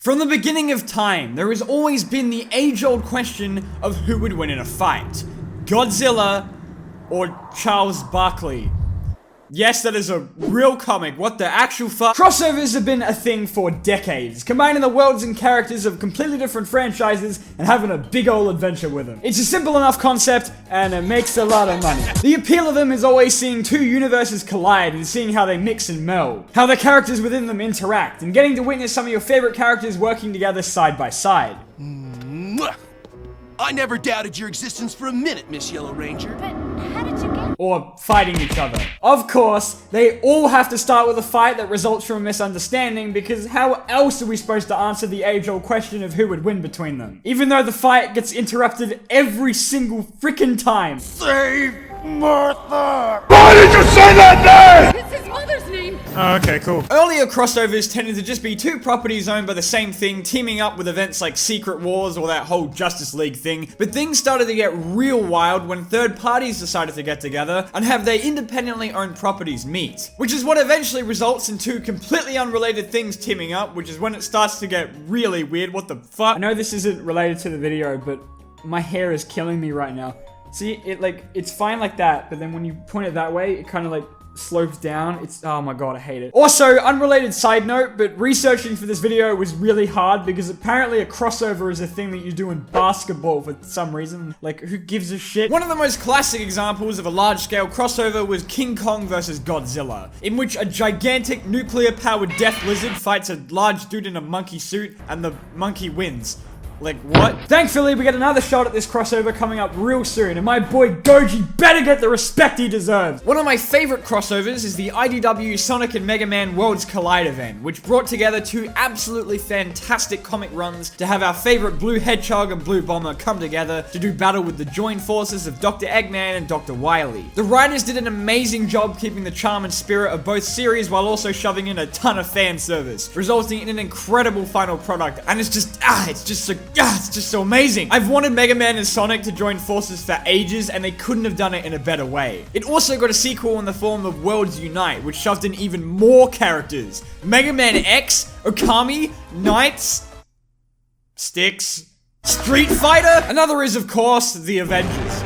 From the beginning of time, there has always been the age-old question of who would win in a fight. Godzilla or Charles Barkley. Yes, that is a real comic. What the actual fuck? Crossovers have been a thing for decades, combining the worlds and characters of completely different franchises and having a big ol' adventure with them. It's a simple enough concept, and it makes a lot of money. The appeal of them is always seeing two universes collide and seeing how they mix and meld, how the characters within them interact, and getting to witness some of your favorite characters working together side by side. I never doubted your existence for a minute, Miss Yellow Ranger. But how did you get... Or fighting each other. Of course, they all have to start with a fight that results from a misunderstanding, because how else are we supposed to answer the age-old question of who would win between them? Even though the fight gets interrupted every single freaking time. Save Martha! Why did you say that name? It's his mother's name! Oh, okay, cool. Earlier crossovers tended to just be two properties owned by the same thing, teaming up with events like Secret Wars or that whole Justice League thing, but things started to get real wild when third parties decided to get together and have their independently owned properties meet. Which is what eventually results in two completely unrelated things teaming up, which is when it starts to get really weird. What the fuck? I know this isn't related to the video, but my hair is killing me right now. See, it's fine like that, but then when you point it that way, it kind of like slopes down. It's, oh my god, I hate it. Also, unrelated side note, but researching for this video was really hard because apparently a crossover is a thing that you do in basketball for some reason. Like, who gives a shit? One of the most classic examples of a large-scale crossover was King Kong vs. Godzilla, in which a gigantic nuclear-powered death lizard fights a large dude in a monkey suit, and the monkey wins. Like, what? Thankfully, we get another shot at this crossover coming up real soon, and my boy Goji better get the respect he deserves. One of my favorite crossovers is the IDW Sonic and Mega Man Worlds Collide event, which brought together two absolutely fantastic comic runs to have our favorite Blue Hedgehog and Blue Bomber come together to do battle with the joined forces of Dr. Eggman and Dr. Wily. The writers did an amazing job keeping the charm and spirit of both series while also shoving in a ton of fan service, resulting in an incredible final product, and it's just so amazing. I've wanted Mega Man and Sonic to join forces for ages, and they couldn't have done it in a better way. It also got a sequel in the form of Worlds Unite, which shoved in even more characters. Mega Man X, Okami, Knights, Styx, Street Fighter. Another is, of course, the Avengers.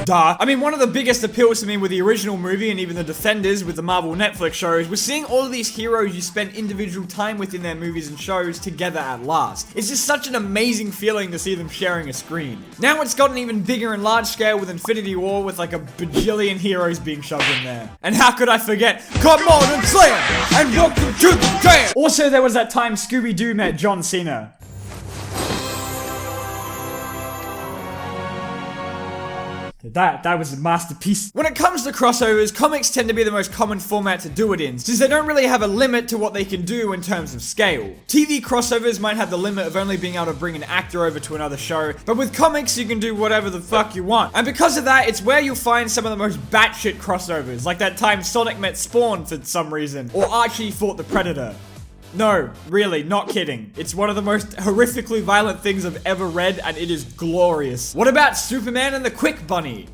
Duh. I mean, one of the biggest appeals to me with the original movie and even the Defenders with the Marvel Netflix shows was seeing all of these heroes you spend individual time with in their movies and shows together at last. It's just such an amazing feeling to see them sharing a screen. Now it's gotten even bigger and large scale with Infinity War with like a bajillion heroes being shoved in there. And how could I forget? Come on and slam! And welcome to the jam! Also, there was that time Scooby-Doo met John Cena. That was a masterpiece. When it comes to crossovers, comics tend to be the most common format to do it in, since they don't really have a limit to what they can do in terms of scale. TV crossovers might have the limit of only being able to bring an actor over to another show, but with comics you can do whatever the fuck you want. And because of that, it's where you'll find some of the most batshit crossovers, like that time Sonic met Spawn for some reason, or Archie fought the Predator. No, really, not kidding. It's one of the most horrifically violent things I've ever read, and it is glorious. What about Superman and the Quick Bunny?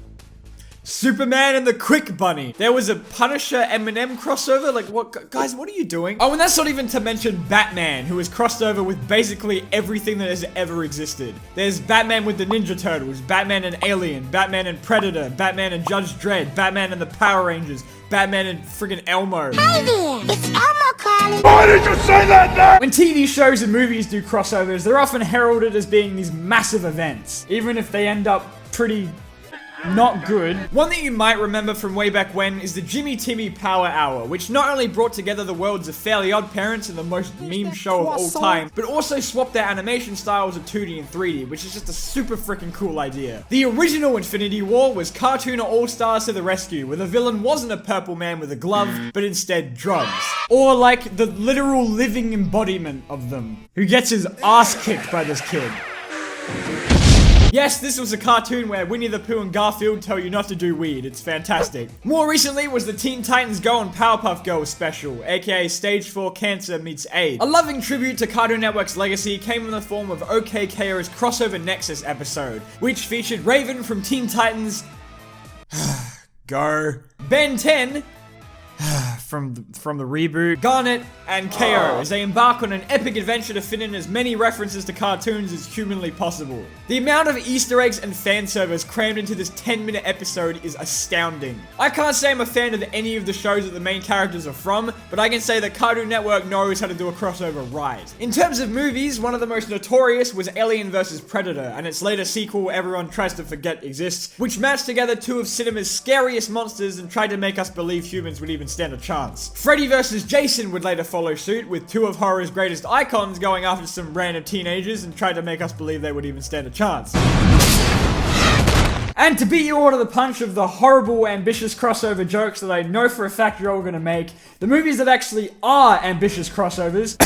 Superman and the Quick Bunny. There was a Punisher Eminem crossover. Like, what, guys, what are you doing? Oh, and that's not even to mention Batman, who has crossed over with basically everything that has ever existed. There's Batman with the Ninja Turtles, Batman and Alien, Batman and Predator, Batman and Judge Dredd, Batman and the Power Rangers, Batman and friggin' Elmo. Hi there, it's Elmo calling. Why did you say that name? When TV shows and movies do crossovers, they're often heralded as being these massive events, even if they end up pretty not good. One that you might remember from way back when is the Jimmy Timmy Power Hour, which not only brought together the worlds of Fairly Odd Parents and the most meme show of all time, but also swapped their animation styles of 2D and 3D, which is just a super freaking cool idea. The original Infinity War was Cartooner All-Stars to the rescue, where the villain wasn't a purple man with a glove, but instead drugs. Or like the literal living embodiment of them, who gets his ass kicked by this kid. Yes, this was a cartoon where Winnie the Pooh and Garfield tell you not to do weed. It's fantastic. More recently was the Teen Titans Go and Powerpuff Girls special, aka Stage 4 Cancer meets AIDS. A loving tribute to Cartoon Network's legacy came in the form of OK Ko's Crossover Nexus episode, which featured Raven from Teen Titans Go, Ben 10 from the reboot, Garnet, and KO as they embark on an epic adventure to fit in as many references to cartoons as humanly possible. The amount of Easter eggs and fan service crammed into this 10-minute episode is astounding. I can't say I'm a fan of any of the shows that the main characters are from, but I can say that Cartoon Network knows how to do a crossover right. In terms of movies, one of the most notorious was Alien vs. Predator, and its later sequel everyone tries to forget exists, which matched together two of cinema's scariest monsters and tried to make us believe humans would even stand a chance. Freddy vs. Jason would later follow suit, with two of horror's greatest icons going after some random teenagers and tried to make us believe they would even stand a chance. And to beat you all to the punch of the horrible, ambitious crossover jokes that I know for a fact you're all gonna make, the movies that actually are ambitious crossovers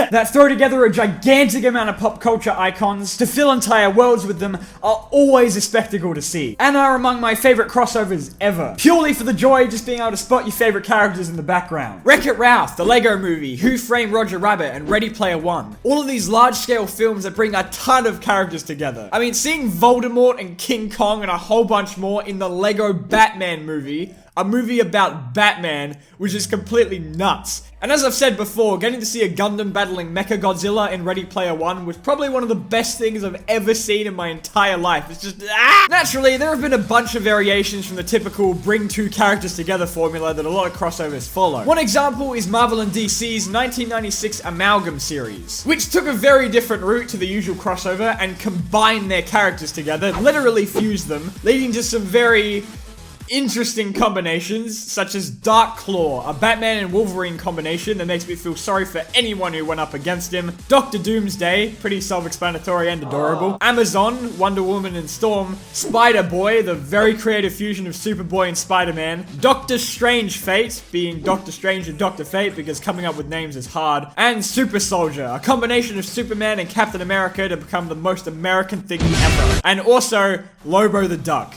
that throw together a gigantic amount of pop culture icons to fill entire worlds with them are always a spectacle to see, and are among my favorite crossovers ever, purely for the joy of just being able to spot your favorite characters in the background. Wreck-It Ralph, the Lego Movie, Who Framed Roger Rabbit, and Ready Player One. All of these large-scale films that bring a ton of characters together. I mean, seeing Voldemort and King Kong and a whole bunch more in the Lego Batman movie, a movie about Batman, which is completely nuts. And as I've said before, getting to see a Gundam battling Godzilla in Ready Player One was probably one of the best things I've ever seen in my entire life. It's just, Naturally, there have been a bunch of variations from the typical bring two characters together formula that a lot of crossovers follow. One example is Marvel and DC's 1996 Amalgam series, which took a very different route to the usual crossover and combined their characters together, literally fused them, leading to some very interesting combinations, such as Dark Claw, a Batman and Wolverine combination that makes me feel sorry for anyone who went up against him. Dr. Doomsday, pretty self-explanatory and adorable. Amazon, Wonder Woman and Storm. Spider-Boy, the very creative fusion of Superboy and Spider-Man. Doctor Strange Fate, being Doctor Strange and Dr. Fate because coming up with names is hard. And Super Soldier, a combination of Superman and Captain America to become the most American thing ever. And also, Lobo the Duck.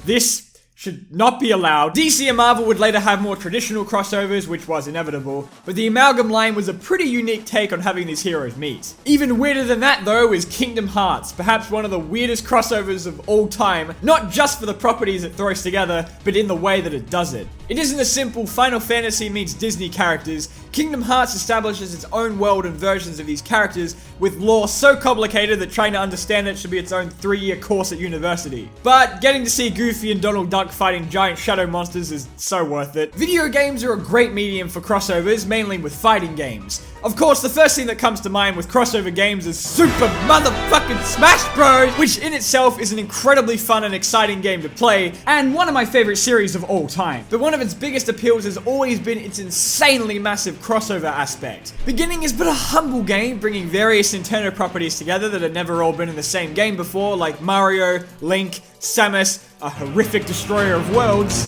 This should not be allowed. DC and Marvel would later have more traditional crossovers, which was inevitable, but the Amalgam line was a pretty unique take on having these heroes meet. Even weirder than that, though, is Kingdom Hearts, perhaps one of the weirdest crossovers of all time, not just for the properties it throws together, but in the way that it does it. It isn't a simple Final Fantasy meets Disney characters. Kingdom Hearts establishes its own world and versions of these characters, with lore so complicated that trying to understand it should be its own 3-year course at university. But getting to see Goofy and Donald Duck fighting giant shadow monsters is so worth it. Video games are a great medium for crossovers, mainly with fighting games. Of course, the first thing that comes to mind with crossover games is Super Motherfucking Smash Bros, which in itself is an incredibly fun and exciting game to play, and one of my favorite series of all time. But one of its biggest appeals has always been its insanely massive crossover aspect. Beginning is but a humble game, bringing various Nintendo properties together that had never all been in the same game before, like Mario, Link, Samus, a horrific destroyer of worlds,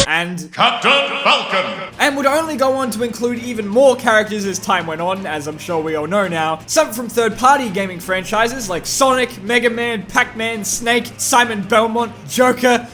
and Captain Falcon! And would only go on to include even more characters as time went on, as I'm sure we all know now. Some from third-party gaming franchises like Sonic, Mega Man, Pac-Man, Snake, Simon Belmont, Joker,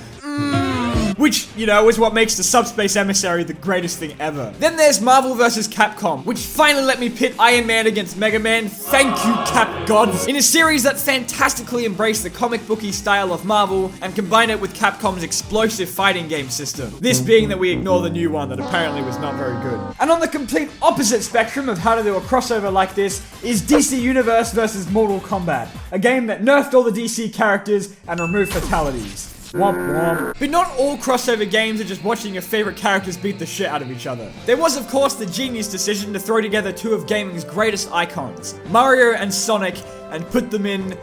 which, you know, is what makes the Subspace Emissary the greatest thing ever. Then there's Marvel vs. Capcom, which finally let me pit Iron Man against Mega Man. Thank you, Cap Gods. In a series that fantastically embraced the comic booky style of Marvel and combined it with Capcom's explosive fighting game system. This being that we ignore the new one that apparently was not very good. And on the complete opposite spectrum of how to do a crossover like this is DC Universe vs. Mortal Kombat, a game that nerfed all the DC characters and removed fatalities. Womp womp. But not all crossover games are just watching your favorite characters beat the shit out of each other. There was, of course, the genius decision to throw together two of gaming's greatest icons, Mario and Sonic, and put them in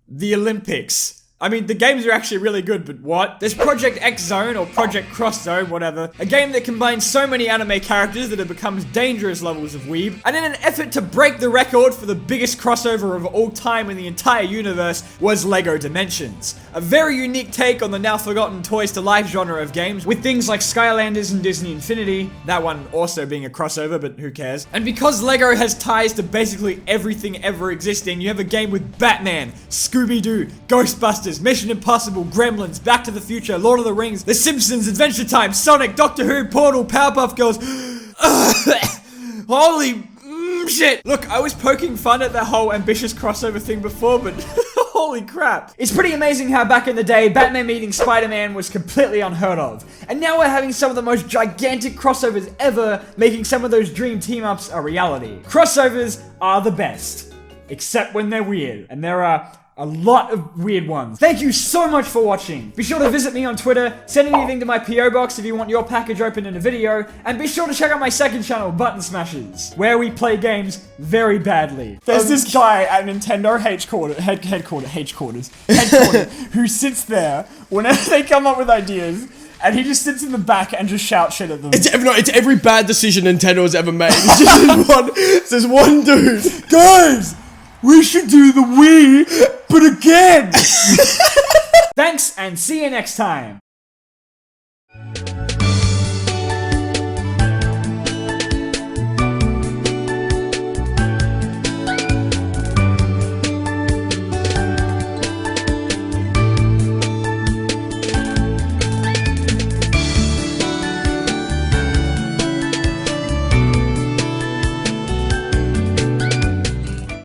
the Olympics. I mean, the games are actually really good, but what? There's Project X Zone, or Project Cross Zone, whatever. A game that combines so many anime characters that it becomes dangerous levels of weeb. And in an effort to break the record for the biggest crossover of all time in the entire universe was LEGO Dimensions. A very unique take on the now forgotten Toys to Life genre of games, with things like Skylanders and Disney Infinity, that one also being a crossover, but who cares? And because LEGO has ties to basically everything ever existing, you have a game with Batman, Scooby-Doo, Ghostbusters, Mission Impossible, Gremlins, Back to the Future, Lord of the Rings, The Simpsons, Adventure Time, Sonic, Doctor Who, Portal, Powerpuff Girls. Holy shit. Look, I was poking fun at that whole ambitious crossover thing before, but Holy crap. It's pretty amazing how back in the day, Batman meeting Spider-Man was completely unheard of. And now we're having some of the most gigantic crossovers ever, making some of those dream team-ups a reality. Crossovers are the best. Except when they're weird. And there are a lot of weird ones. Thank you so much for watching. Be sure to visit me on Twitter, send anything to my PO box if you want your package opened in a video, and be sure to check out my second channel, Button Smashers, where we play games very badly. There's this guy at Nintendo headquarters, who sits there whenever they come up with ideas, and he just sits in the back and just shouts shit at them. It's every bad decision Nintendo has ever made. There's one dude. Guys! We should do the Wii, but again! Thanks, and see you next time.